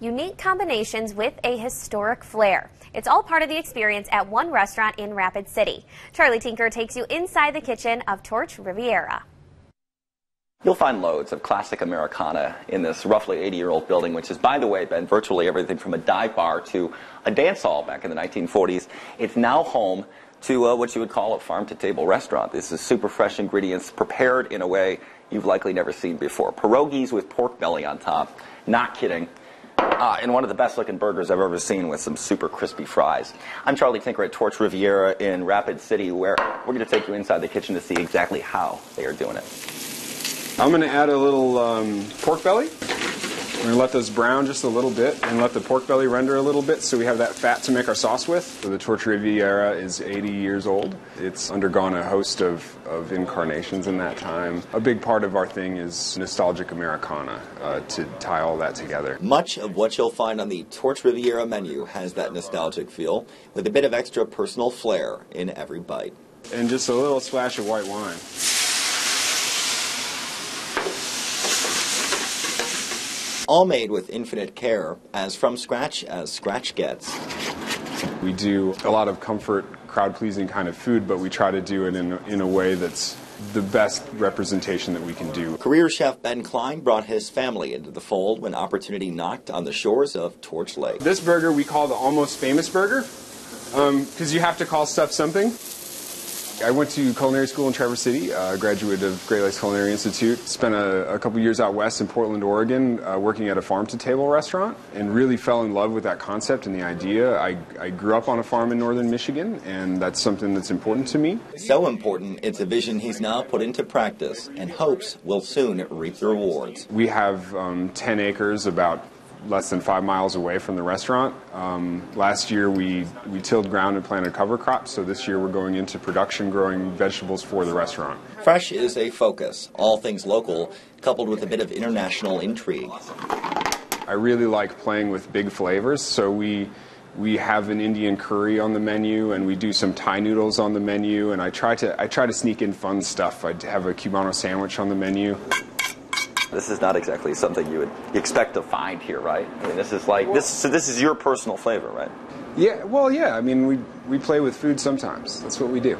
unique combinations with a historic flair. It's all part of the experience at one restaurant in Rapid City. Charlie Tinker takes you inside the kitchen of Torch Riviera. You'll find loads of classic Americana in this roughly 80-year-old building, which has, by the way, been virtually everything from a dive bar to a dance hall back in the 1940s. It's now home to what you would call a farm-to-table restaurant. This is super fresh ingredients prepared in a way you've likely never seen before. Pierogies with pork belly on top. Not kidding. And one of the best-looking burgers I've ever seen with some super crispy fries. I'm Charlie Tinker at Torch Riviera in Rapid City, where we're going to take you inside the kitchen to see exactly how they are doing it. I'm going to add a little pork belly. We're going to let those brown just a little bit and let the pork belly render a little bit so we have that fat to make our sauce with. So the Torch Riviera is 80 years old. It's undergone a host of incarnations in that time. A big part of our thing is nostalgic Americana to tie all that together. Much of what you'll find on the Torch Riviera menu has that nostalgic feel, with a bit of extra personal flair in every bite. And just a little splash of white wine. All made with infinite care, as from scratch as scratch gets. We do a lot of comfort, crowd-pleasing kind of food, but we try to do it in a way that's the best representation that we can do. Career chef Ben Klein brought his family into the fold when opportunity knocked on the shores of Torch Lake. This burger we call the Almost Famous Burger, because you have to call stuff something. I went to culinary school in Traverse City, a graduate of Great Lakes Culinary Institute. Spent a couple years out west in Portland, Oregon, working at a farm-to-table restaurant, and really fell in love with that concept and the idea. I grew up on a farm in northern Michigan, and that's something that's important to me. So important, it's a vision he's now put into practice and hopes will soon reap the rewards. We have 10 acres about less than 5 miles away from the restaurant. Last year we tilled ground and planted cover crops, so this year we're going into production growing vegetables for the restaurant. Fresh is a focus, all things local, coupled with a bit of international intrigue. I really like playing with big flavors, so we have an Indian curry on the menu, and we do some Thai noodles on the menu, and I try to sneak in fun stuff. I have a Cubano sandwich on the menu. This is not exactly something you would expect to find here, right? I mean, this is like this. So this is your personal flavor, right? Yeah. Well, yeah. I mean, we play with food sometimes. That's what we do.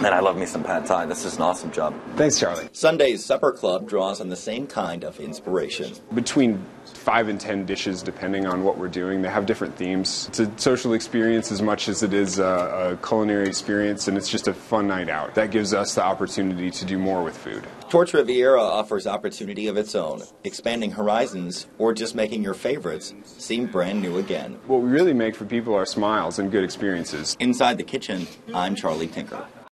Man, I love me some pad thai. This is an awesome job. Thanks, Charlie. Sunday's Supper Club draws on the same kind of inspiration. Between 5 and 10 dishes, depending on what we're doing. They have different themes. It's a social experience as much as it is a culinary experience, and it's just a fun night out. That gives us the opportunity to do more with food. Torch Riviera offers opportunity of its own, expanding horizons or just making your favorites seem brand new again. What we really make for people are smiles and good experiences. Inside the kitchen, I'm Charlie Tinker.